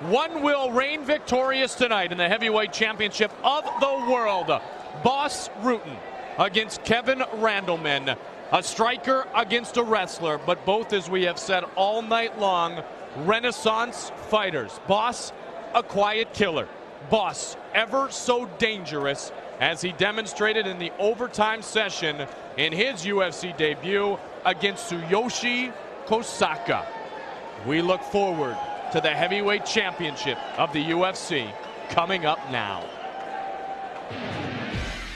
One will reign victorious tonight in the heavyweight championship of the world. Boss Rutten against Kevin Randleman. A striker against a wrestler, but both, as we have said all night long, Renaissance fighters. Boss, a quiet killer. Boss, ever so dangerous, as he demonstrated in the overtime session in his UFC debut against Tsuyoshi Kosaka. We look forward to the heavyweight championship of the UFC coming up now.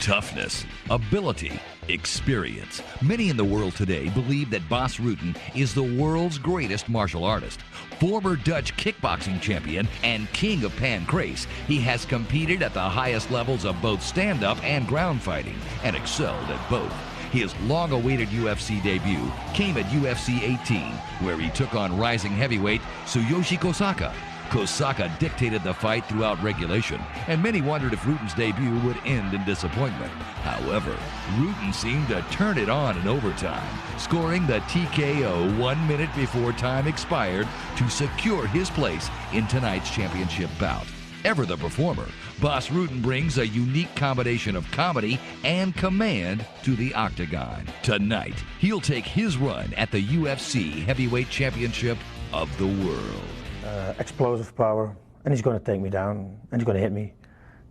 Toughness, ability, experience. Many in the world today believe that Boss Rutten is the world's greatest martial artist. Former Dutch kickboxing champion and king of pancrase, he has competed at the highest levels of both stand-up and ground fighting and excelled at both. His long-awaited UFC debut came at UFC 18, where he took on rising heavyweight Tsuyoshi Kosaka. Kosaka dictated the fight throughout regulation, and many wondered if Rutten's debut would end in disappointment. However, Rutten seemed to turn it on in overtime, scoring the TKO 1 minute before time expired to secure his place in tonight's championship bout. Ever the performer, Boss Rutten brings a unique combination of comedy and command to the octagon. Tonight, he'll take his run at the UFC Heavyweight Championship of the world. Explosive power, and he's going to take me down, and he's going to hit me.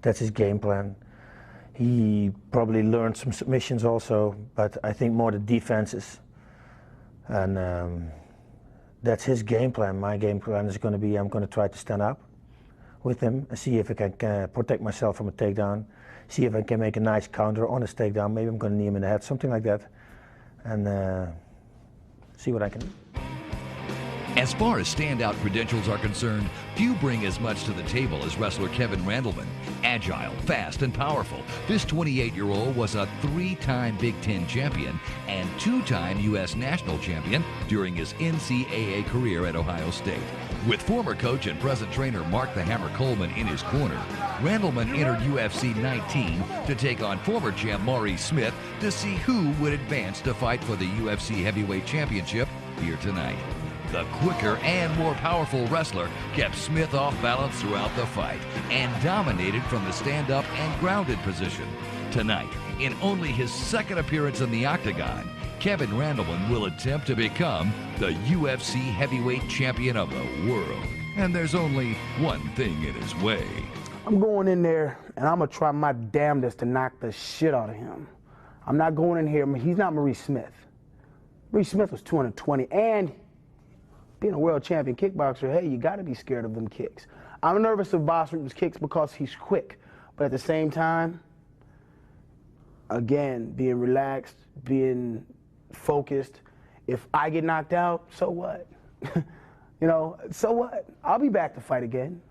That's his game plan. He probably learned some submissions also, but I think more the defenses. And that's his game plan. My game plan is going to be, I'm going to try to stand up with him and see if I can protect myself from a takedown, see if I can make a nice counter on his takedown. Maybe I'm going to knee him in the head, something like that, and see what I can do. As far as standout credentials are concerned, few bring as much to the table as wrestler Kevin Randleman. Agile, fast, and powerful, this 28-year-old was a 3-time Big Ten champion and 2-time U.S. national champion during his NCAA career at Ohio State. With former coach and present trainer Mark the Hammer Coleman in his corner, Randleman entered UFC 19 to take on former champ Maurice Smith to see who would advance to fight for the UFC Heavyweight Championship here tonight. The quicker and more powerful wrestler kept Smith off balance throughout the fight and dominated from the stand-up and grounded position. Tonight, in only his second appearance in the octagon, Kevin Randleman will attempt to become the UFC Heavyweight Champion of the world. And there's only one thing in his way. I'm going in there, and I'm going to try my damnedest to knock the shit out of him. I'm not going in here. He's not Maurice Smith. Maurice Smith was 220, and being a world champion kickboxer, hey, you got to be scared of them kicks. I'm nervous of Boss Rutten's kicks because he's quick, but at the same time, again, being relaxed, being focused. If I get knocked out, so what? You know, so what? I'll be back to fight again.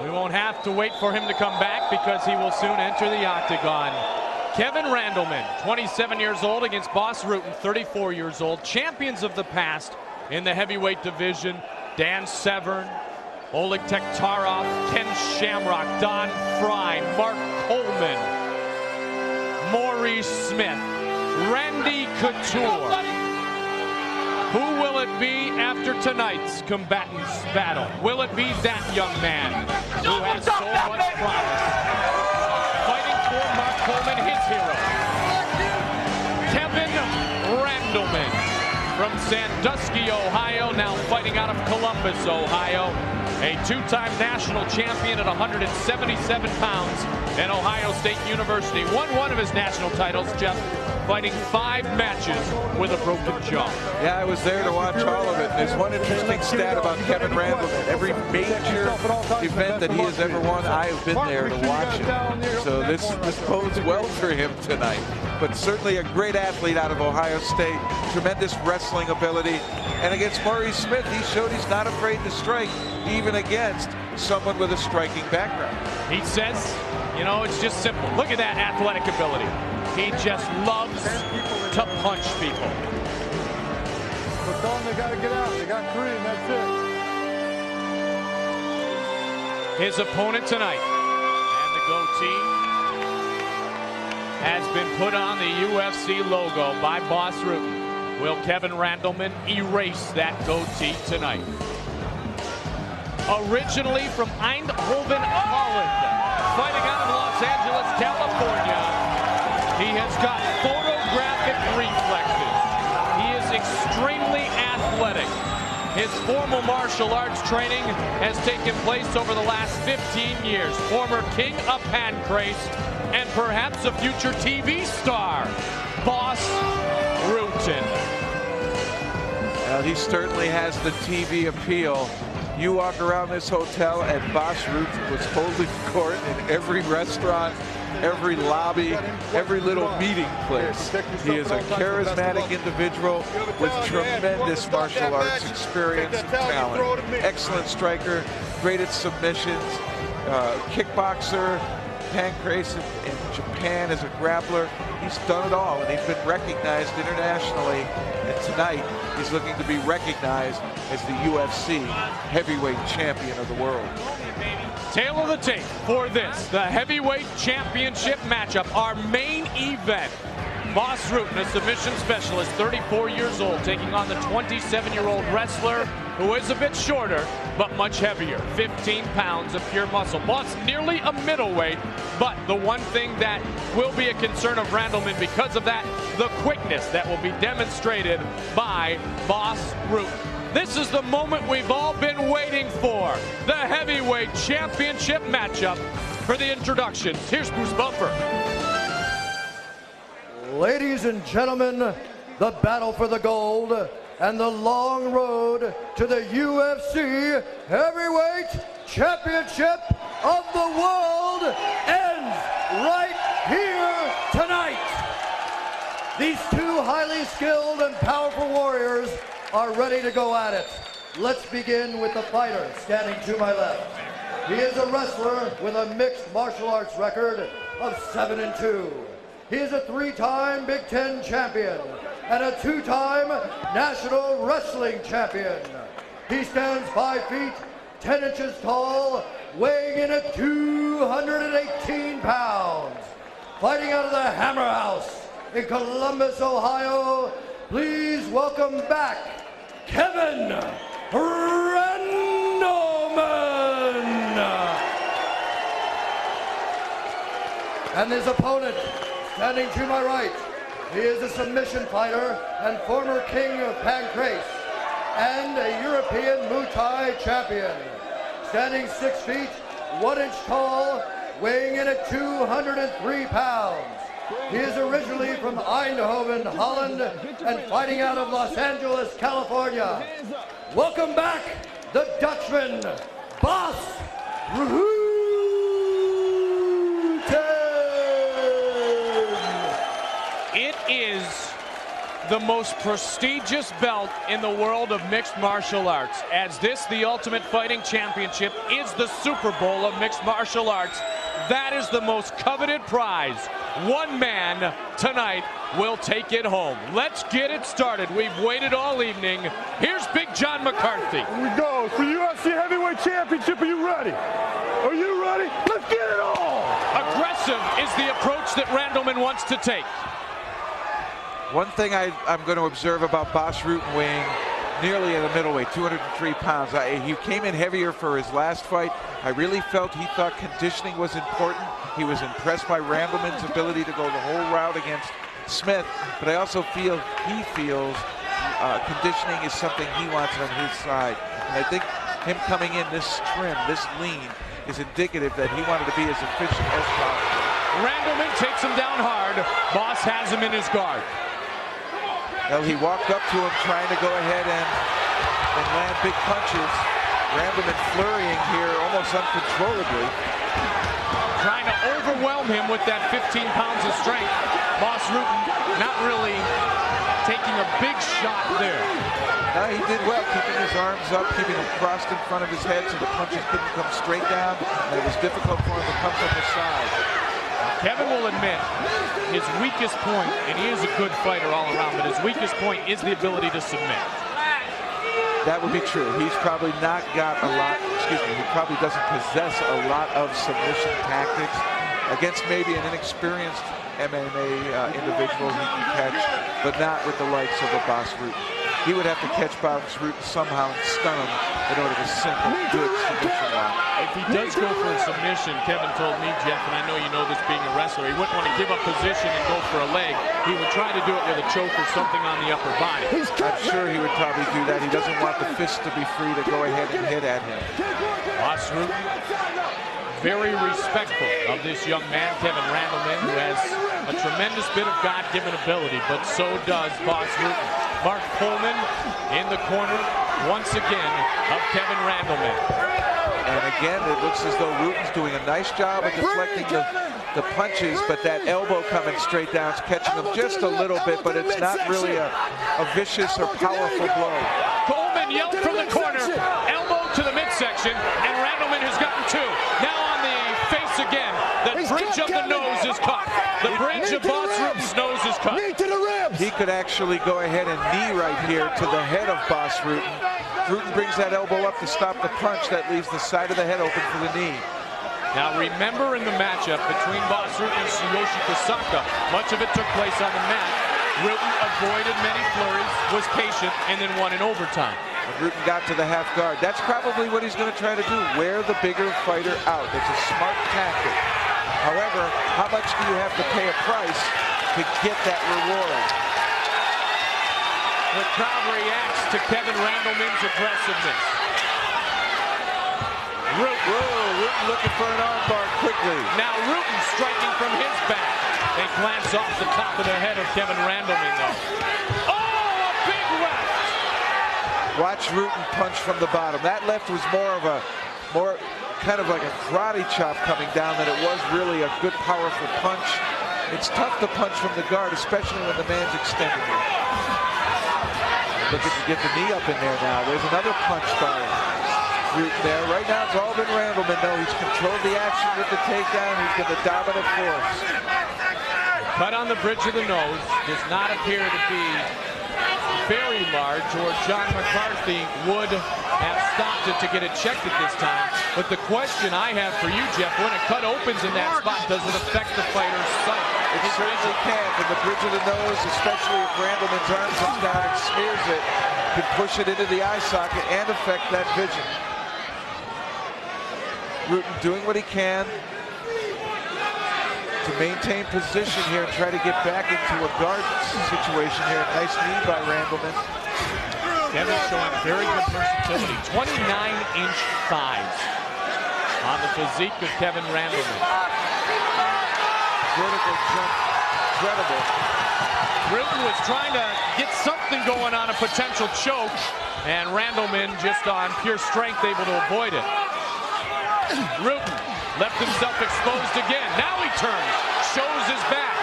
We won't have to wait for him to come back because he will soon enter the octagon. Kevin Randleman, 27 years old, against Boss Rutten, 34 years old. Champions of the past in the heavyweight division: Dan Severn, Oleg Tektarov, Ken Shamrock, Don Fry, Mark Coleman, Maurice Smith, Randy Couture. Who will it be after tonight's combatants battle? Will it be that young man who has so much promise? Fighting for Mark Coleman, his hero, Kevin Randleman from Sandusky, Ohio, now fighting out of Columbus, Ohio. A 2-time national champion at 177 pounds at Ohio State University. Won one of his national titles, Jeff, fighting 5 matches with a broken jaw. Yeah, I was there to watch all of it. There's one interesting stat about Kevin Randleman. Every major event that he has ever won, I have been there to watch it. So this bodes well for him tonight. But certainly a great athlete out of Ohio State. Tremendous wrestling ability. And against Maurice Smith, he showed he's not afraid to strike, even against someone with a striking background. He says, you know, it's just simple. Look at that athletic ability. He just loves to punch people. But tell them they got to get out. They got 3, and that's it. His opponent tonight, and the goatee has been put on the UFC logo by Boss Rutten. Will Kevin Randleman erase that goatee tonight? Originally from Eindhoven, Holland, fighting out of Los Angeles, California, he has got photographic reflexes. He is extremely athletic. His formal martial arts training has taken place over the last 15 years. Former king of Pancrase and perhaps a future TV star, Bas Rutten. Well, he certainly has the TV appeal. You walk around this hotel and Bas Rutten was holding court in every restaurant, every lobby, every little meeting place. He is a charismatic individual with tremendous martial arts experience and talent. Excellent striker, great at submissions, kickboxer, Pancrase in Japan as a grappler. He's done it all, and he's been recognized internationally. And tonight, he's looking to be recognized as the UFC heavyweight champion of the world. Tail of the tape for this, the heavyweight championship matchup, our main event. Bas Rutten, a submission specialist, 34 years old, taking on the 27-year-old wrestler who is a bit shorter, but much heavier, 15 pounds of pure muscle. Bas nearly a middleweight, but the one thing that will be a concern of Randleman because of that, the quickness that will be demonstrated by Bas Rutten. This is the moment we've all been waiting for, the heavyweight championship matchup. For the introductions, here's Bruce Buffer. Ladies and gentlemen, the battle for the gold and the long road to the UFC Heavyweight Championship of the world ends right here tonight. These two highly skilled and powerful warriors are ready to go at it. Let's begin with the fighter standing to my left. He is a wrestler with a mixed martial arts record of 7-2. He is a 3-time Big Ten champion and a 2-time National Wrestling champion. He stands 5 feet, 10 inches tall, weighing in at 218 pounds. Fighting out of the Hammer House in Columbus, Ohio, please welcome back Kevin Randleman. And his opponent, standing to my right, he is a submission fighter and former king of Pancrase and a European Muay Thai champion. Standing 6 feet, 1 inch tall, weighing in at 203 pounds. He is originally from Eindhoven, Holland, and fighting out of Los Angeles, California. Welcome back, the Dutchman, Bas Rutten. It is the most prestigious belt in the world of mixed martial arts, as this, the Ultimate Fighting Championship, is the Super Bowl of mixed martial arts. That is the most coveted prize. One man tonight will take it home. Let's get it started. We've waited all evening. Here's Big John McCarthy. Here we go. For UFC Heavyweight Championship, are you ready? Are you ready? Let's get it on! Aggressive is the approach that Randleman wants to take. One thing I'm going to observe about Bas Rutten, weighing nearly at a middleweight, 203 pounds. He came in heavier for his last fight. I really felt he thought conditioning was important. He was impressed by Randleman's ability to go the whole route against Smith, but I also feel he feels conditioning is something he wants on his side. And I think him coming in this trim, this lean, is indicative that he wanted to be as efficient as possible. Randleman takes him down hard. Bas has him in his guard. Well, he walked up to him trying to go ahead and land big punches. Randleman flurrying here almost uncontrollably. Trying to overwhelm him with that 15 pounds of strength. Bas Rutten not really taking a big shot there. No, he did well, keeping his arms up, keeping them crossed in front of his head so the punches couldn't come straight down, and it was difficult for him to come from the side. Kevin will admit his weakest point, and he is a good fighter all around, but his weakest point is the ability to submit. That would be true. He's probably not got a lot, he probably doesn't possess a lot of submission tactics. Against maybe an inexperienced MMA individual, he can catch but not with the likes of a Boss Rutten. He would have to catch Boss Rutten somehow and stun him in order to sink a good submission lock. If he does go for a submission, Kevin told me, Jeff, and I know you know this being a wrestler, he wouldn't want to give up position and go for a leg. He would try to do it with a choke or something on the upper body. I'm sure he would probably do that. He doesn't want the fist to be free to go ahead and hit at him. Boss Rutten, very respectful of this young man, Kevin Randleman, who has a tremendous bit of God-given ability, but so does Boss Rutten. Mark Coleman in the corner once again of Kevin Randleman. And again, it looks as though Rutten's doing a nice job of deflecting the punches, but that elbow coming straight down is catching him just a little bit, but it's not really a vicious or powerful blow. Coleman yelled from the corner, elbow to the midsection, and Randleman has gotten two. Now on the face again, the bridge of the nose is cut. The bridge of Boss Rutten's nose is cut. He could actually go ahead and knee right here to the head of Boss Rutten. Rutten brings that elbow up to stop the punch. That leaves the side of the head open for the knee. Now remember, in the matchup between Boss Rutten and Tsuyoshi Kosaka, much of it took place on the mat. Rutten avoided many flurries, was patient, and then won in overtime. When Rutten got to the half guard, that's probably what he's going to try to do, wear the bigger fighter out. It's a smart tactic. However, how much do you have to pay a price to get that reward? The crowd reacts to Kevin Randleman's aggressiveness. Rutten looking for an armbar quickly. Now Rutten striking from his back. They glance off the top of the head of Kevin Randleman, though. Oh, a big left! Watch Rutten punch from the bottom. That left was more kind of like a karate chop coming down than it was really a good, powerful punch. It's tough to punch from the guard, especially when the man's extending it. Looking to get the knee up in there now. There's another punch by Rutten there. Right now it's all been Randleman, though. He's controlled the action with the takedown. He's been the dominant force. Cut on the bridge of the nose. Does not appear to be very large, or John McCarthy would have stopped it to get it checked at this time. But the question I have for you, Jeff, when a cut opens in that spot, does it affect the fighter's sight? It certainly can. From the bridge of the nose, especially if Randleman's arm comes down and smears it, can push it into the eye socket and affect that vision. Rutten doing what he can to maintain position here and try to get back into a guard situation here. Nice knee by Randleman. Kevin showing very good versatility. 29-inch thighs on the physique of Kevin Randleman. Vertical jump, incredible. Rutten was trying to get something going on a potential choke, and Randleman just on pure strength able to avoid it. Rutten left himself exposed again. Now he turns, shows his back.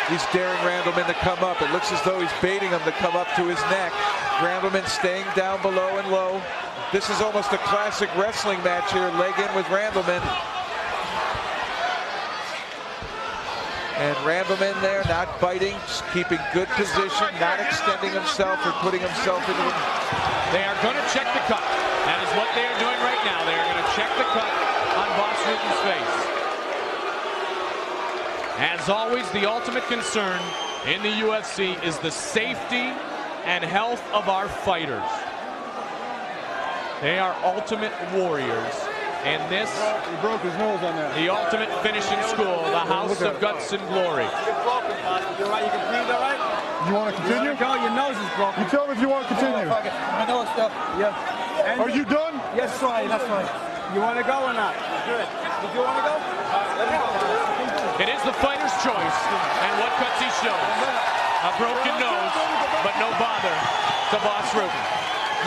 He's daring Randleman to come up. It looks as though he's baiting him to come up to his neck. Randleman staying down below and low. This is almost a classic wrestling match here. Leg in with Randleman. And Randleman there, not biting, just keeping good position, not extending himself or putting himself into it. They are going to check the cut. That is what they are doing right now. They are going to check the cut on Boss Rutten's face. As always, the ultimate concern in the UFC is the safety and health of our fighters. They are ultimate warriors. And this, he broke his nose on that. The ultimate finishing school, the House of Guts and Glory. You're right, you can breathe all right? You want to continue? Go, your nose is broken. You tell me if you want to continue. My nose stuff, yeah. And Are you done? Yes, right, that's right. You want to go or not? Good. Did you want to go? Let me go. It is the fighter's choice, and what cuts he shows. A broken nose, but no bother to Boss Rutten.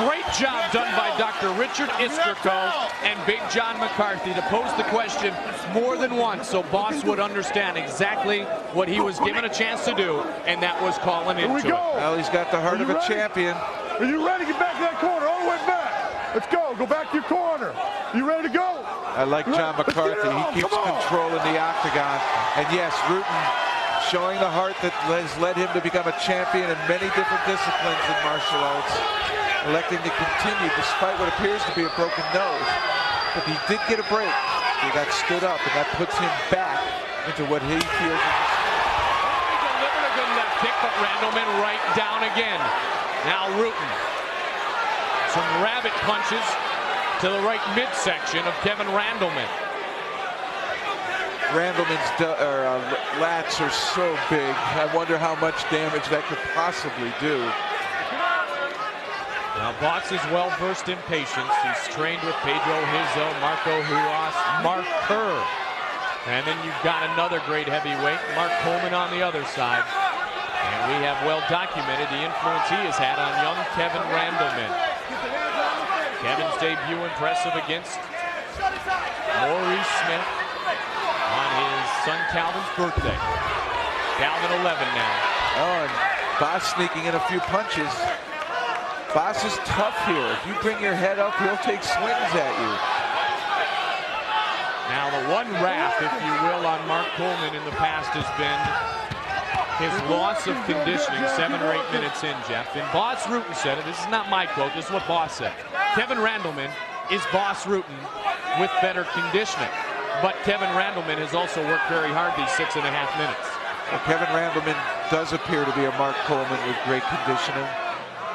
Great job done by Dr. Richard Iskerko and Big John McCarthy to pose the question more than once so Boss would understand exactly what he was given a chance to do, and that was calling into it. Well, he's got the heart of a champion. Are you ready? Get back to that corner, all the way back. Let's go. Go back to your corner. You ready to go? I like John McCarthy. He keeps control in the octagon. And yes, Rutten showing the heart that has led him to become a champion in many different disciplines in martial arts. Electing to continue despite what appears to be a broken nose. But he did get a break. He got stood up, and that puts him back into what he feels is He delivered a good left kick, but Randleman right down again. Now Rutten. Some rabbit punches to the right midsection of Kevin Randleman. Randleman's lats are so big. I wonder how much damage that could possibly do. Now Boss is well versed in patience. He's trained with Pedro Hizzo, Marco Huas, Mark Kerr. And then you've got another great heavyweight, Mark Coleman on the other side. And we have well documented the influence he has had on young Kevin Randleman. Kevin's debut impressive against Maurice Smith on his son Calvin's birthday. Calvin 11 now. Oh, and Boss sneaking in a few punches. Boss is tough here. If you bring your head up, he'll take swings at you. Now the one wrath, if you will, on Mark Coleman in the past has been his loss of conditioning 7 or 8 minutes in, Jeff. And Boss Rutten said it. This is not my quote. This is what Boss said. Kevin Randleman is Boss Rutten with better conditioning. But Kevin Randleman has also worked very hard these 6.5 minutes. Well, Kevin Randleman does appear to be a Mark Coleman with great conditioning.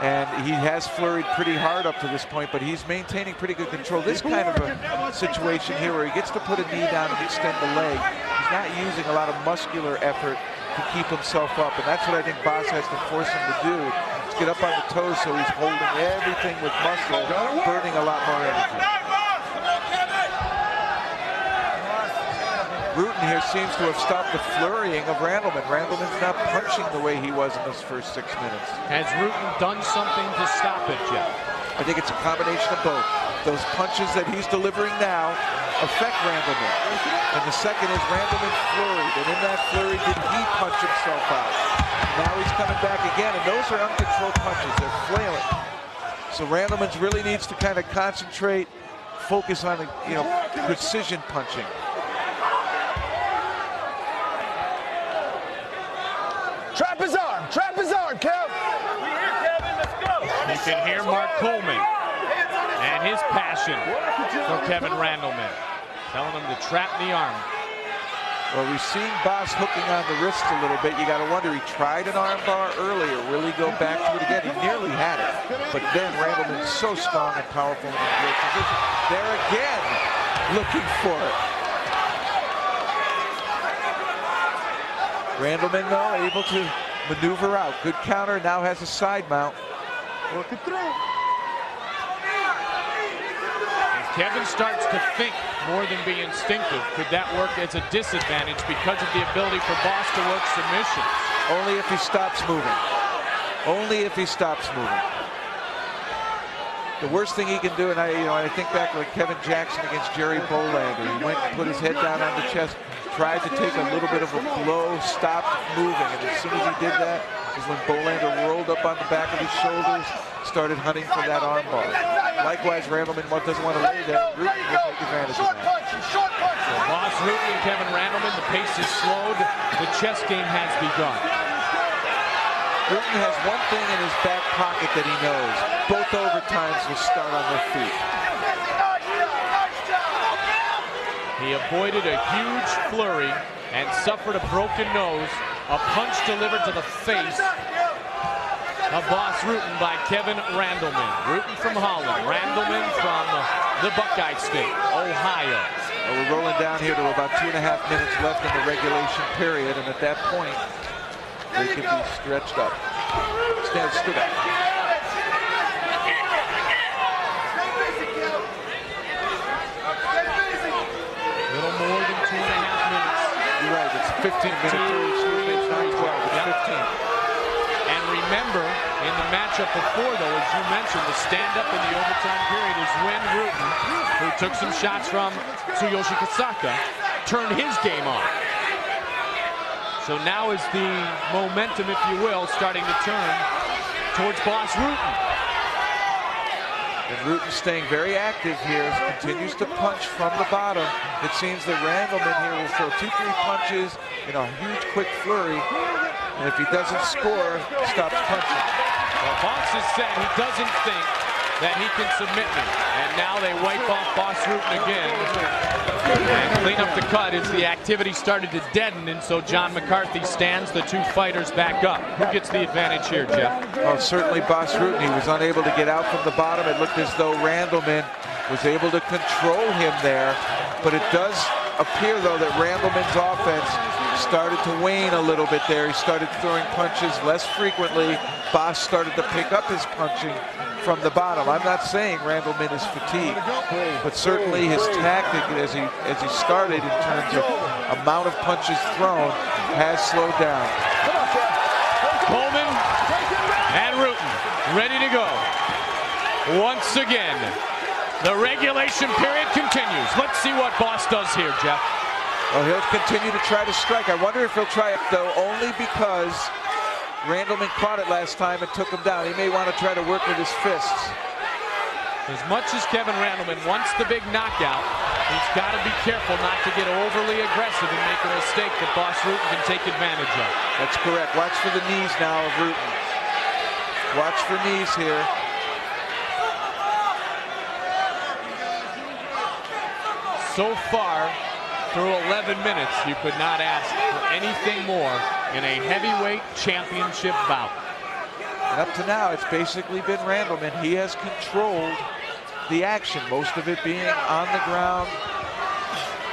And he has flurried pretty hard up to this point, but he's maintaining pretty good control. This kind of a situation here where he gets to put a knee down and extend the leg, he's not using a lot of muscular effort to keep himself up, and that's what I think Boss has to force him to do, is get up on the toes so he's holding everything with muscle, burning a lot more energy. Rutten here seems to have stopped the flurrying of Randleman. Randleman's not punching the way he was in those first 6 minutes. Has Rutten done something to stop it, Jeff? I think it's a combination of both. Those punches that he's delivering now affect Randleman. And the second is Randleman flurried. And in that flurry, did he punch himself out? Now he's coming back again, and those are uncontrolled punches. They're flailing. So Randleman really needs to kind of concentrate, focus on, precision punching. Trap his arm, Kev. We here, Kevin, let's go. You can hear Mark Coleman and his passion for Kevin Randleman, telling him to trap the arm. Well, we've seen Boss hooking on the wrist a little bit. You got to wonder, he tried an arm bar earlier, really go back to it again. He nearly had it, but then Randleman's so strong and powerful in his great position. There again, looking for it. Randleman, though, able to maneuver out. Good counter, now has a side mount. Work it through. If Kevin starts to think more than be instinctive, could that work as a disadvantage because of the ability for Boss to work submissions? Only if he stops moving. Only if he stops moving. The worst thing he can do, and I think back like Kevin Jackson against Jerry Bolander. He went and put his head down on the chest, tried to take a little bit of a blow, stopped moving, and as soon as he did that is when Bolander rolled up on the back of his shoulders, started hunting for that arm bar. Likewise, Randleman doesn't want to lay there. Rutten will take advantage of that. So Boss Rutten and Kevin Randleman, the pace is slowed, the chess game has begun. Rutten has one thing in his back pocket that he knows. Both overtimes will start on their feet. He avoided a huge flurry and suffered a broken nose. A punch delivered to the face of Boss Rutten by Kevin Randleman. Rutten from Holland, Randleman from the Buckeye State, Ohio. Well, we're rolling down here to about 2.5 minutes left in the regulation period, and at that point, they can be stretched up. Stood up. Little more than 2.5 minutes. You're right, it's 15 minutes. It's not 12, it's 15. And remember, in the matchup before, though, as you mentioned, the stand-up in the overtime period is when Rutten, who took some shots from Tsuyoshi Kasaka, turned his game on. So now is the momentum, if you will, starting to turn towards Boss Rutten. And Rutten staying very active here, continues to punch from the bottom. It seems that Randleman here will throw 2-3 punches in a huge quick flurry, and if he doesn't score, stops punching. Well, Boss has said he doesn't think that he can submit me. And now they wipe off Boss Rutten again. And clean up the cut as the activity started to deaden, and so John McCarthy stands the two fighters back up. Who gets the advantage here, Jeff? Well, certainly Boss Rutten. He was unable to get out from the bottom. It looked as though Randleman was able to control him there. But it does appear, though, that Randleman's offense started to wane a little bit there. He started throwing punches less frequently. Boss started to pick up his punching from the bottom. I'm not saying Randleman is fatigued, but certainly his tactic as he started in terms of amount of punches thrown has slowed down. Coleman and Rutten ready to go. Once again, the regulation period continues. Let's see what Boss does here, Jeff. Well, he'll continue to try to strike. I wonder if he'll try it, though, only because Randleman caught it last time and took him down. He may want to try to work with his fists. As much as Kevin Randleman wants the big knockout, he's got to be careful not to get overly aggressive and make a mistake that Boss Rutten can take advantage of. That's correct. Watch for the knees now of Rutten. Watch for knees here. So far, through 11 minutes, you could not ask for anything more in a heavyweight championship bout. And up to now, it's basically been Randleman. He has controlled the action, most of it being on the ground,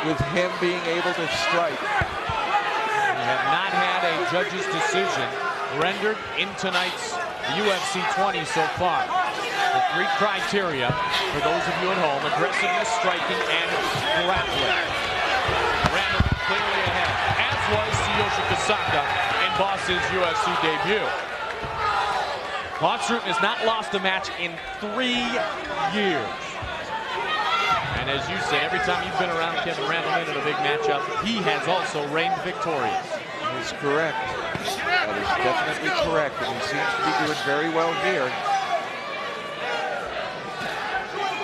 with him being able to strike. We have not had a judge's decision rendered in tonight's UFC 20 so far. The three criteria for those of you at home: aggressiveness, striking, and grappling. Randleman clearly ahead, as was Tsuyoshi Kasaka in Boss's UFC debut. Boss Rutten has not lost a match in 3 years. And as you said, every time you've been around Kevin Randleman in a big matchup, he has also reigned victorious. That is correct. That is definitely correct, and he seems to be doing very well here.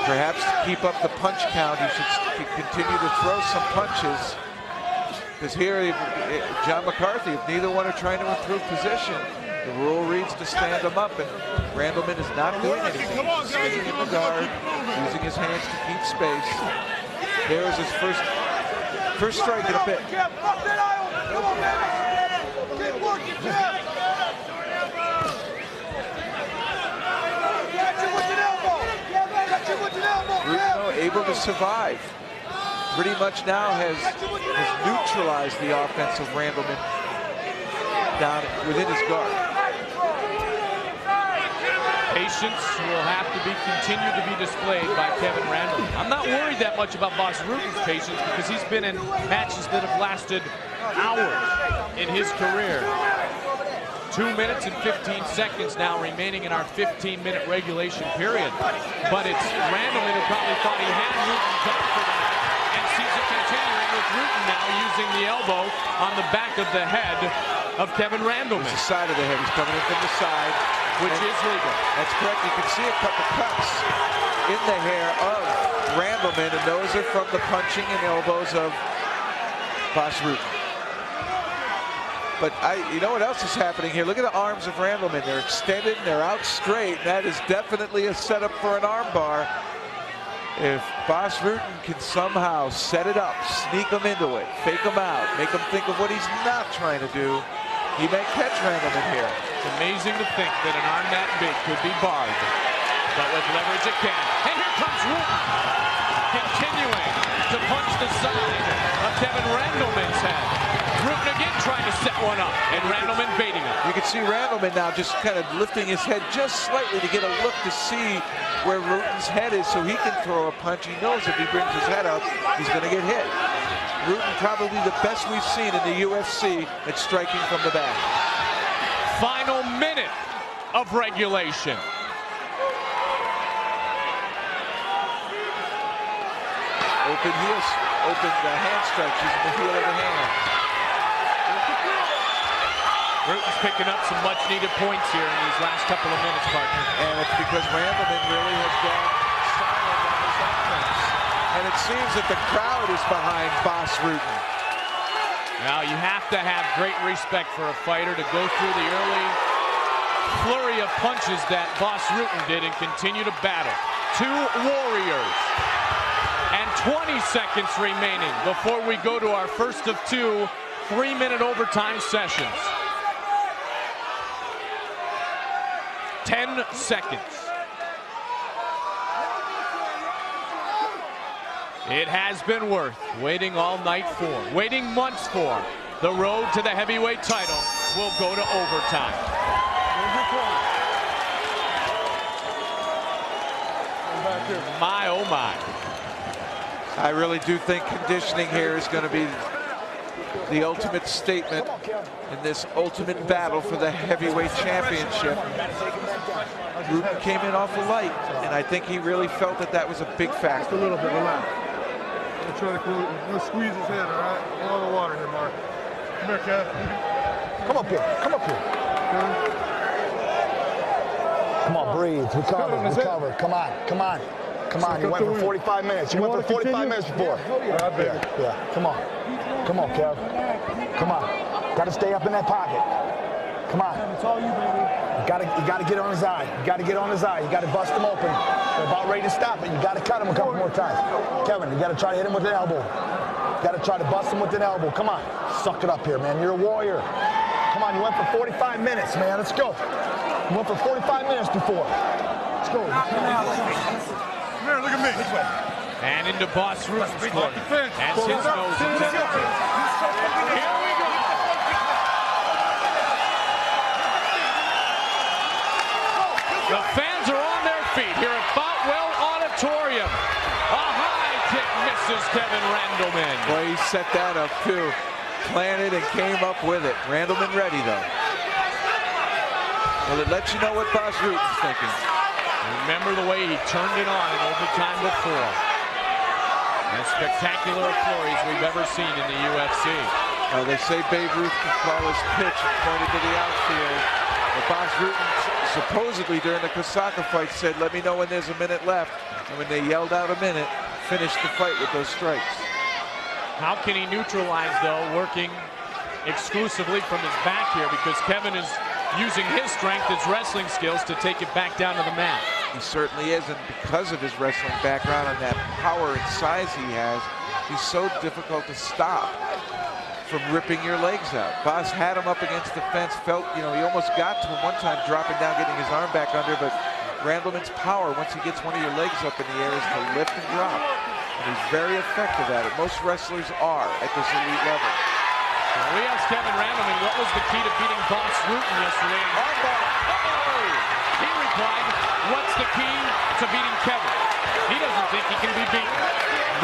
Perhaps to keep up the punch count, he should continue to throw some punches. Because here, John McCarthy, if neither one are trying to improve position, the rule reads to stand them up, and Randleman is not doing anything. He's sitting in the guard, using his hands to keep space. There's his first strike in a bit. Rutten able to survive. Pretty much now has neutralized the offense of Randleman down within his guard. Patience will have to be continued to be displayed by Kevin Randleman. I'm not worried that much about Boss Rutten's patience because he's been in matches that have lasted hours in his career. 2 minutes and 15 seconds now remaining in our 15-minute regulation period. But it's Randleman who probably thought he had Rutten covered for that, and sees it continuing with Rutten now using the elbow on the back of the head of Kevin Randleman. The side of the head. He's coming in from the side, which is legal. That's correct. You can see a couple cuts in the hair of Randleman, and those are from the punching and elbows of Boss Rutten. But you know what else is happening here? Look at the arms of Randleman. They're extended and they're out straight. That is definitely a setup for an arm bar. If Boss Rutten can somehow set it up, sneak him into it, fake him out, make him think of what he's not trying to do, he may catch Randleman here. It's amazing to think that an arm that big could be barred, but with leverage it can. And here comes Rutten, continuing to punch the side of Kevin Randleman's head. Rutten again trying to set one up, and Randleman baiting him. You can see Randleman now just kind of lifting his head just slightly to get a look to see where Rutten's head is so he can throw a punch. He knows if he brings his head up, he's going to get hit. Rutten probably the best we've seen in the UFC at striking from the back. Final minute of regulation. Open heels, open the hand strikes using the heel of the hand. Rutten's picking up some much-needed points here in these last couple of minutes, partner. And it's because Randleman really has gone silent on his offense. And it seems that the crowd is behind Boss Rutten. Now, you have to have great respect for a fighter to go through the early flurry of punches that Bas Rutten did and continue to battle. 2 warriors. And 20 seconds remaining before we go to our first of 2 3-minute overtime sessions. 10 seconds. It has been worth waiting all night for, waiting months for. The road to the heavyweight title will go to overtime. My, oh my. I really do think conditioning here is going to be the ultimate statement in this ultimate battle for the heavyweight championship. Rutten came in awful light, and I think he really felt that that was a big factor. Just a little bit, relax. I'm trying to squeeze his head, all right? All the water here, Mark. Come here, Kev. Come up here. Come up here. Come on, breathe. Recover. Come on. Come on. Come on. You went for 45 minutes. You went for 45 minutes before. Yeah. Come on. Come on, Kev. Come on. Got to stay up in that pocket. Come on. It's all you, baby. You got to get on his eye. You got to get on his eye. You got to bust him open. They're about ready to stop it. You got to cut him a couple more times. Kevin, you got to try to hit him with an elbow. You got to try to bust him with an elbow. Come on. Suck it up here, man. You're a warrior. Come on. You went for 45 minutes, man. Let's go. You went for 45 minutes before. Let's go. Come here, look at me. This way. And into Bas Rutten's corner. As his nose attempted to. Here we go. The fans are on their feet here at Boutwell Auditorium. A high kick misses Kevin Randleman. Boy, he set that up too. Planted and came up with it. Randleman ready though. Well, it lets you know what Bas Rutten's thinking. Remember the way he turned it on in overtime before. As spectacular a flurries we've ever seen in the UFC. They say Babe Ruth can call his pitch and pointed to the outfield. But Bas Rutten supposedly during the Kosaka fight said, let me know when there's a minute left. And when they yelled out a minute, finished the fight with those strikes. How can he neutralize, though, working exclusively from his back here, because Kevin is using his strength, his wrestling skills to take it back down to the mat. He certainly is, and because of his wrestling background and that power and size he has, he's so difficult to stop from ripping your legs out. Bas had him up against the fence, felt, he almost got to him one time, dropping down, getting his arm back under, but Randleman's power, once he gets one of your legs up in the air, is to lift and drop. And he's very effective at it. Most wrestlers are at this elite level. We asked Kevin Randleman what was the key to beating Bas Rutten yesterday. He replied, what's the key to beating Kevin? He doesn't think he can be beaten.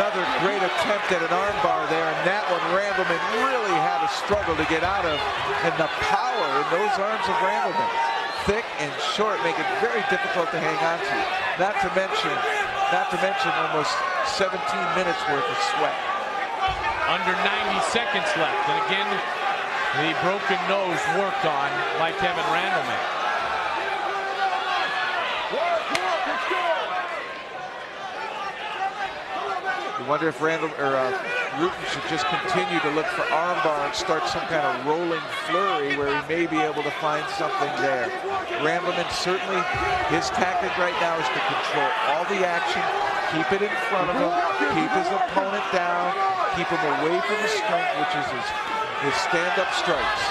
Another great attempt at an armbar there, and that one Randleman really had a struggle to get out of. And the power in those arms of Randleman, thick and short, make it very difficult to hang on to. Not to mention almost 17 minutes worth of sweat. Under 90 seconds left, and again, the broken nose worked on by Kevin Randleman. You wonder if Rutten should just continue to look for armbar and start some kind of rolling flurry where he may be able to find something there. Randleman, certainly his tactic right now is to control all the action, keep it in front of him, keep his opponent down, keep him away from the strength, which is his stand-up strikes.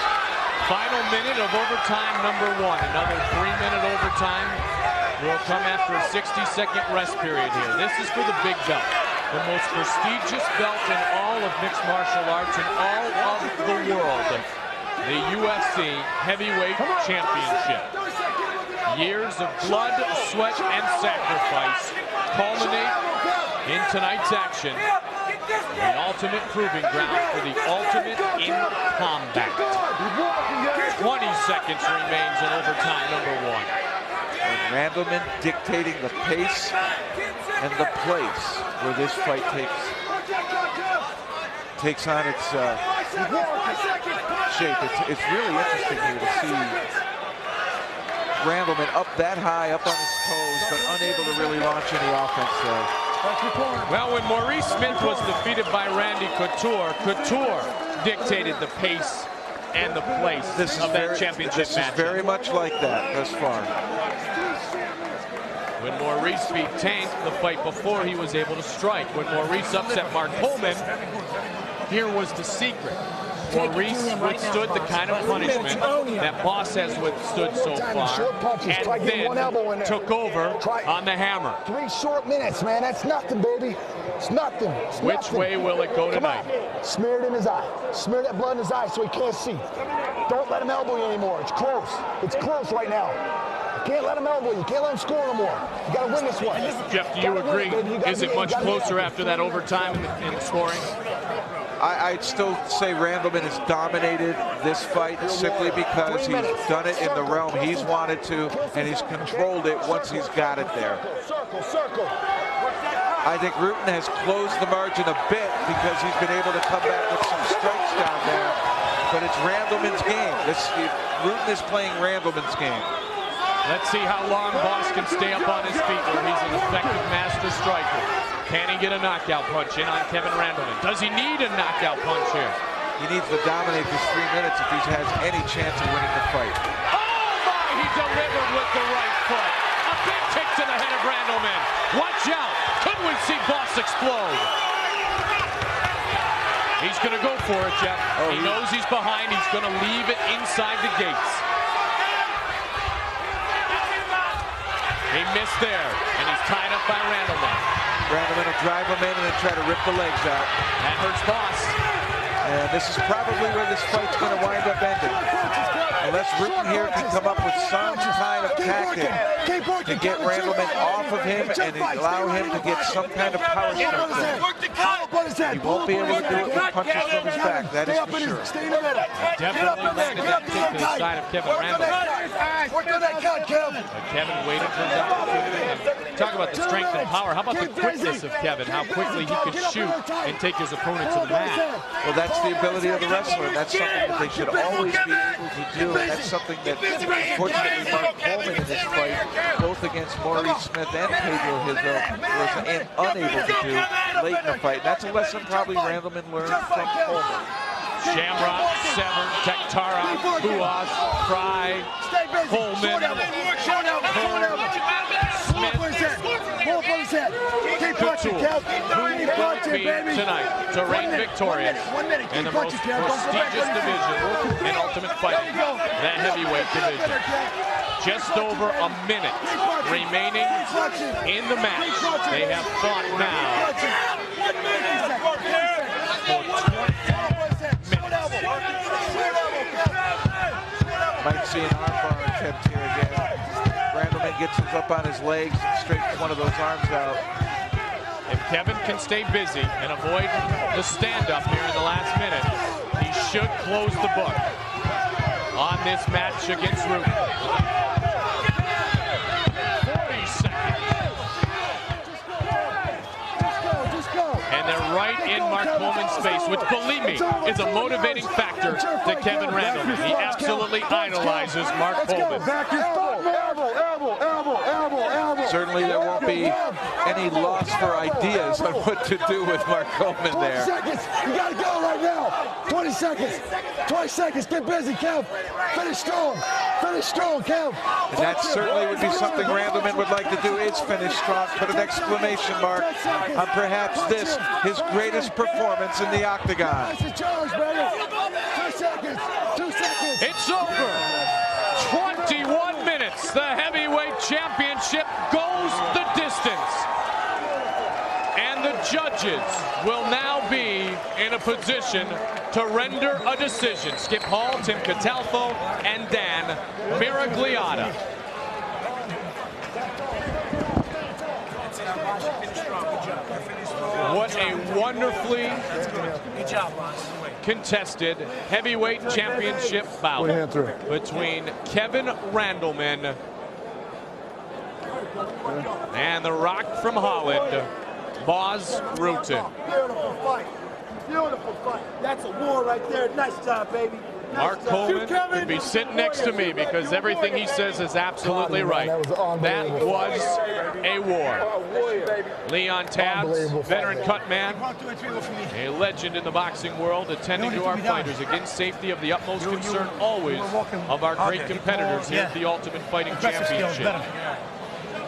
Final minute of overtime number 1. Another 3-minute overtime will come after a 60-second rest period here. This is for the big belt, the most prestigious belt in all of mixed martial arts in all of the world, the UFC Heavyweight Championship. Years of blood, sweat, and sacrifice culminate in tonight's action. The ultimate proving ground for the ultimate in combat. 20 seconds remains in overtime number 1. And Randleman dictating the pace and the place where this fight takes on its shape. It's really interesting here to see Randleman up that high, up on his toes, but unable to really launch any offense there. Well, when Maurice Smith was defeated by Randy Couture, Couture dictated the pace and the place of that championship match. This is very much like that thus far. When Maurice beat Tank the fight before, he was able to strike. When Maurice upset Mark Coleman, here was the secret. Maurice withstood the kind of punishment that Boss has withstood so far, and then took over on the hammer. 3 short minutes, man. That's nothing, baby. It's nothing. Which way will it go tonight? Smear it in his eye. Smear that blood in his eye so he can't see. Don't let him elbow you anymore. It's close. It's close right now. You can't let him elbow you. You can't let him score no more. You got to win this one. Jeff, do you agree? Is it much closer after that overtime in scoring? I'd still say Randleman has dominated this fight simply because he's done it in the realm he's wanted to, and he's controlled it once he's got it there. I think Rutten has closed the margin a bit because he's been able to come back with some strikes down there, but it's Randleman's game. Rutten is playing Randleman's game. Let's see how long Boss can stay up on his feet where he's an effective master striker. Can he get a knockout punch in on Kevin Randleman? Does he need a knockout punch here? He needs to dominate this 3 minutes if he has any chance of winning the fight. Oh my, he delivered with the right foot. A big kick to the head of Randleman. Watch out. Could we see Boss explode? He's going to go for it, Jeff. He knows he's behind. He's going to leave it inside the gates. He missed there, and he's tied up by Randleman. Randleman will drive him in and then try to rip the legs out. That hurts Boss. And this is probably where this fight's going to wind up ending. Unless Rutten here can come up with some kind of tactic to get Randleman off of him and allow him to get some kind of power strike there. He won't be able to do it with punches from his back, that is for sure. Definitely landed that kick to the side of Kevin Randleman. But Kevin waited for his opportunity. Talk about the strength and power. How about the quickness of Kevin? How quickly he could shoot and take his opponent to the mat. Well, that's the ability of the wrestler. That's something that they should always be able to do. And that's something that, fortunately, Mark Coleman in this fight, both against Maurice Smith and Pedro Hizo, was unable to do late in the fight. That's a lesson probably Randleman learned from Coleman. Shamrock, Severn, Tektara, Buas, Fry, Coleman, Couture. Who will be tonight to reign victorious in the most prestigious division in Ultimate Fighting, the heavyweight division. Just over a minute remaining in the match. They have fought now for 20 minutes. Might see an armbar attempt here again. Randleman gets his up on his legs and straightens one of those arms out. If Kevin can stay busy and avoid the stand-up here in the last minute, he should close the book on this match against Rutten. 40 seconds. And they're right in Mark Coleman's face, which, believe me, is a motivating factor to Kevin Randleman. He absolutely idolizes Mark Coleman. Certainly there won't be any loss for ideas on what to do with Mark Coleman there. 20 seconds. You got to go right now. 20 seconds. 20 seconds. Get busy, Kev. Finish strong. Finish strong, Kev. And that certainly would be something Randleman would like to do, is finish strong. Put an exclamation mark on perhaps this, his greatest performance in the octagon. 2 seconds. 2 seconds. It's over. 21 minutes. The heavyweight championship goes the distance. And the judges will now be in a position to render a decision. Skip Hall, Tim Catalfo, and Dan Miragliotta. What a wonderfully contested heavyweight championship bout between Kevin Randleman and the Rock from Holland, Bas Rutten. Beautiful fight. That's a war right there. Nice job, baby. Mark Coleman could be sitting next to me because everything he says is absolutely right. That was a war. Leon Tabbs, veteran cut man, a legend in the boxing world, attending to our fighters. Again, safety of the utmost concern always of our great competitors here at the Ultimate Fighting Championship.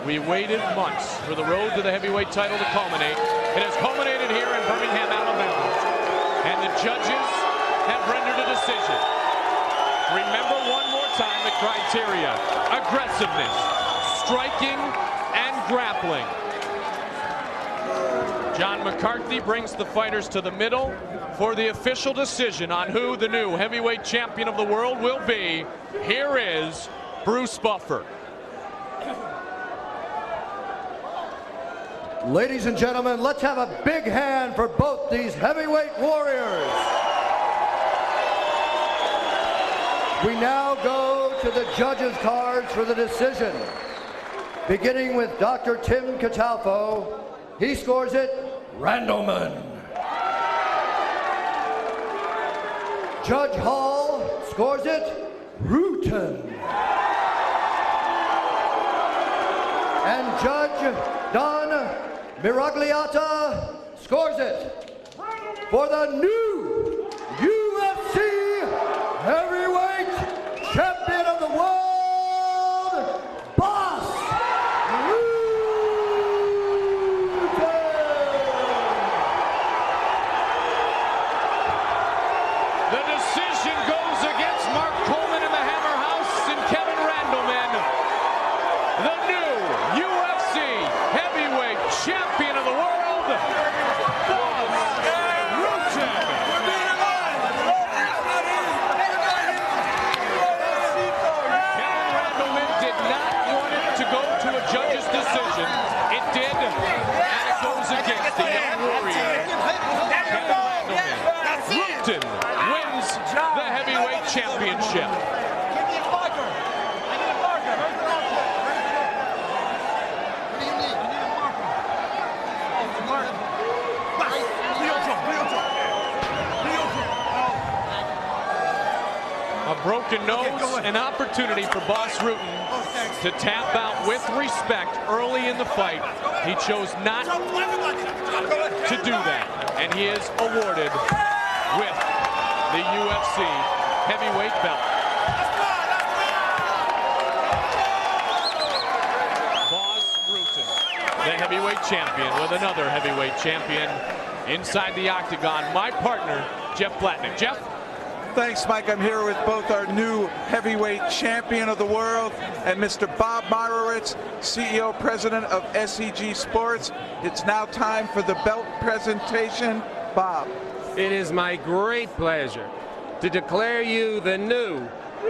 We waited months for the road to the heavyweight title to culminate. It has culminated here in Birmingham, Alabama. And the judges have rendered a decision. Remember one more time the criteria: aggressiveness, striking, and grappling. John McCarthy brings the fighters to the middle for the official decision on who the new heavyweight champion of the world will be. Here is Bruce Buffer. Ladies and gentlemen, let's have a big hand for both these heavyweight warriors. We now go to the judges' cards for the decision. Beginning with Dr. Tim Catalfo, he scores it Randleman. Judge Hall scores it Rutten. And Judge Don Miragliata scores it for the new UFC heavyweight champion of the world, Boss Rutten. The decision goes against Mark Coleman in the Hammer House and Kevin Randleman. The new UFC heavyweight champion of the world, Boss Rutten. Kevin Randleman did not want it to go to a judge's decision. It did, and it goes against the young warrior, Kevin Randleman. Rutten wins the heavyweight championship. A broken nose, an opportunity for Boss Rutten to tap out with respect early in the fight. He chose not to do that, and he is awarded with the UFC heavyweight belt. Boss Rutten, the heavyweight champion, with another heavyweight champion inside the octagon, my partner, Jeff Platnick. Jeff? Thanks, Mike. I'm here with both our new heavyweight champion of the world and Mr. Bob Marowitz, CEO, president of SEG Sports. It's now time for the belt presentation. Bob. It is my great pleasure to declare you the new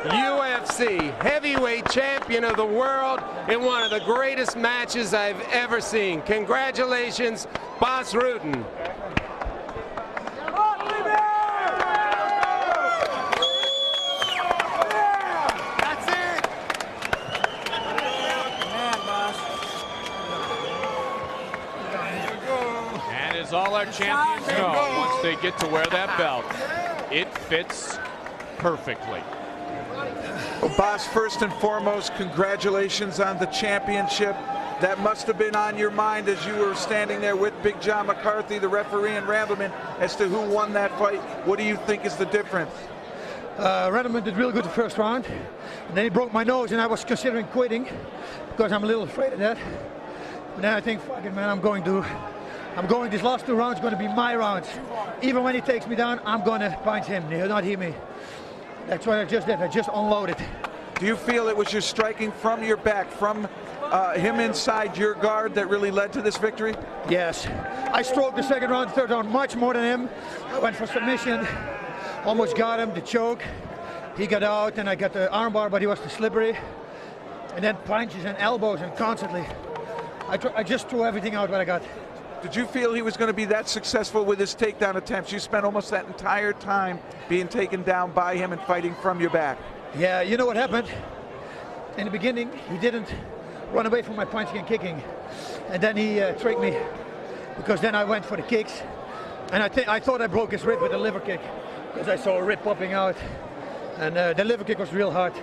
UFC heavyweight champion of the world in one of the greatest matches I've ever seen. Congratulations, Boss Rutten. As all our champions know, once they get to wear that belt, it fits perfectly. Well, Boss, first and foremost, congratulations on the championship. That must have been on your mind as you were standing there with Big John McCarthy, the referee, and Randleman, as to who won that fight. What do you think is the difference? Randleman did really good the first round, and then he broke my nose, and I was considering quitting because I'm a little afraid of that. But then I think, fuck it, man, I'm going these last 2 rounds going to be my rounds. Even when he takes me down, I'm going to punch him. He'll not hit me. That's what I just did. I just unloaded. Do you feel it was your striking from your back, from him inside your guard, that really led to this victory? Yes. I stroked the second round, third round much more than him. I went for submission. Almost got him, the choke. He got out, and I got the armbar, but he was too slippery. And then punches and elbows, and constantly. I just threw everything out what I got. Did you feel he was going to be that successful with his takedown attempts? You spent almost that entire time being taken down by him and fighting from your back. Yeah, you know what happened? In the beginning, he didn't run away from my punching and kicking. And then he tricked me, because then I went for the kicks. And I thought I broke his rib with a liver kick because I saw a rib popping out. And the liver kick was real hard.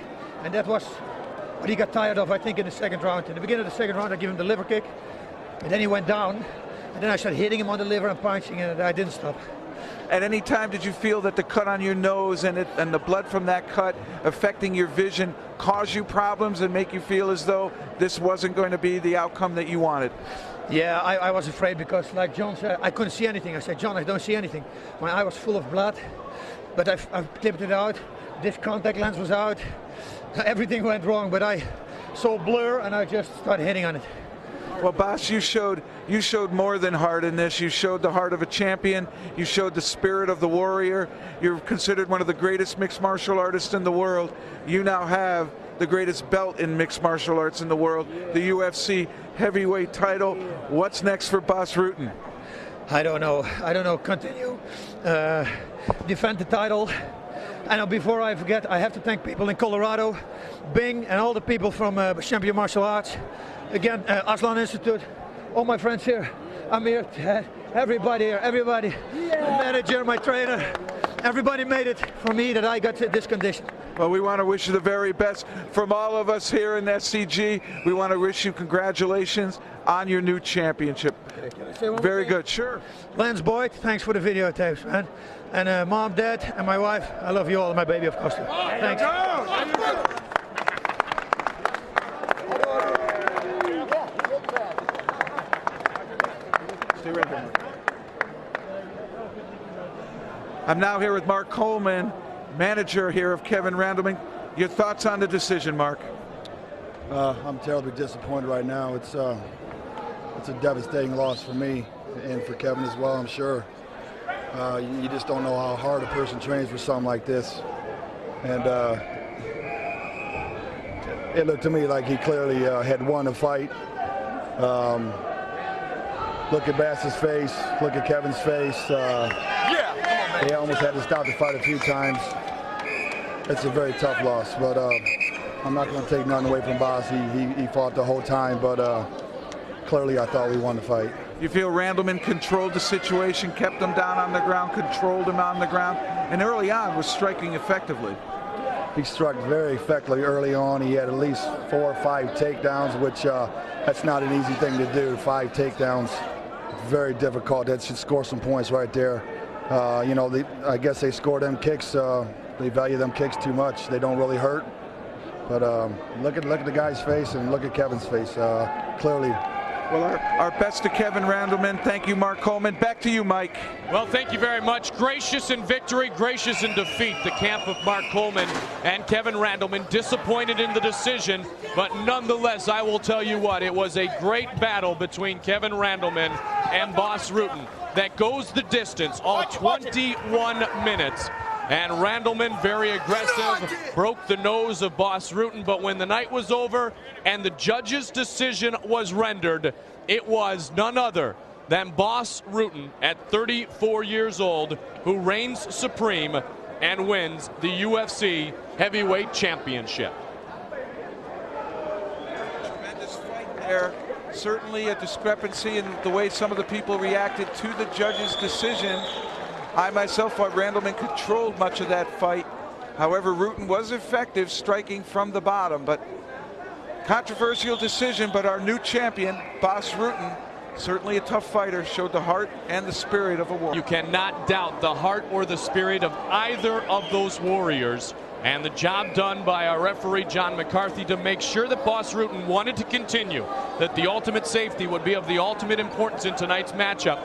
And that was what he got tired of, I think, in the second round. In the beginning of the second round, I gave him the liver kick. And then he went down. And then I started hitting him on the liver and punching, and I didn't stop. At any time did you feel that the cut on your nose and the blood from that cut affecting your vision cause you problems and make you feel as though this wasn't going to be the outcome that you wanted? Yeah, I was afraid because, like John said, I couldn't see anything. I said, John, I don't see anything. My eye was full of blood, but I've clipped it out. This contact lens was out. Everything went wrong, but I saw blur and I just started hitting on it. Well, Boss, you showed more than heart in this. You showed the heart of a champion. You showed the spirit of the warrior. You're considered one of the greatest mixed martial artists in the world. You now have the greatest belt in mixed martial arts in the world, the UFC heavyweight title. What's next for Boss Rutten? I don't know. Continue. Defend the title. And before I forget, I have to thank people in Colorado, Bing, and all the people from Champion Martial Arts. Again, Aslan Institute, all my friends here. I'm here, everybody here, everybody. Yeah. My manager, my trainer, everybody made it for me that I got to this condition. Well, we want to wish you the very best from all of us here in SCG. We want to wish you congratulations on your new championship. Okay, can I say one very more thing? good, sure. Lance Boyd, thanks for the videotapes, man. And Mom, Dad, and my wife, I love you all, and my baby, of course. Thanks. I'm now here with Mark Coleman, manager here of Kevin Randleman. Your thoughts on the decision, Mark? I'm terribly disappointed right now. It's a devastating loss for me and for Kevin as well, I'm sure. You just don't know how hard a person trains for something like this. And it looked to me like he clearly had won a fight. Look at Bass's face, look at Kevin's face. They almost had to stop the fight a few times. It's a very tough loss, but I'm not going to take nothing away from Boss. He fought the whole time, but clearly I thought we won the fight. You feel Randleman controlled the situation, kept him down on the ground, controlled him on the ground, and early on was striking effectively. He struck very effectively early on. He had at least 4 or 5 takedowns, which that's not an easy thing to do. 5 takedowns, very difficult. That should score some points right there. You know, I guess they score them kicks. They value them kicks too much. They don't really hurt. But look at the guy's face and look at Kevin's face. Clearly. Well, our best to Kevin Randleman. Thank you, Mark Coleman. Back to you, Mike. Well, thank you very much. Gracious in victory, gracious in defeat. The camp of Mark Coleman and Kevin Randleman, disappointed in the decision, but nonetheless, I will tell you what, it was a great battle between Kevin Randleman and Boss Rutten that goes the distance, all 21 minutes. And Randleman, very aggressive, broke the nose of Boss Rutten, but when the night was over and the judge's decision was rendered, it was none other than Boss Rutten at 34 years old who reigns supreme and wins the UFC Heavyweight Championship. Tremendous fight there. Certainly a discrepancy in the way some of the people reacted to the judge's decision. I myself thought Randleman controlled much of that fight. However, Rutten was effective, striking from the bottom. But controversial decision, but our new champion, Boss Rutten, certainly a tough fighter, showed the heart and the spirit of a warrior. You cannot doubt the heart or the spirit of either of those warriors. And the job done by our referee, John McCarthy, to make sure that Boss Rutten wanted to continue, that the ultimate safety would be of the ultimate importance in tonight's matchup.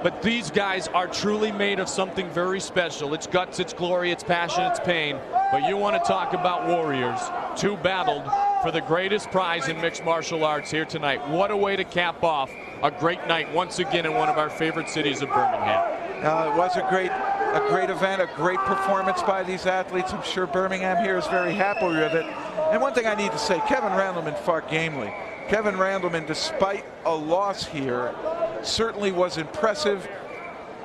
But these guys are truly made of something very special. It's guts, it's glory, it's passion, it's pain. But you want to talk about warriors. 2 battled for the greatest prize in mixed martial arts here tonight. What a way to cap off a great night once again in one of our favorite cities of Birmingham. It was a great event, a great performance by these athletes. I'm sure Birmingham here is very happy with it. And one thing I need to say, Kevin Randleman fought gamely. Kevin Randleman, despite a loss here, certainly was impressive.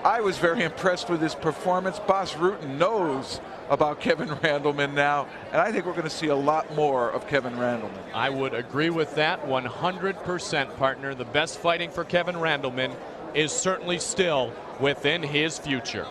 I was very impressed with his performance. Boss Rutten knows about Kevin Randleman now, and I think we're going to see a lot more of Kevin Randleman. I would agree with that 100%, partner. The best fighting for Kevin Randleman is certainly still within his future.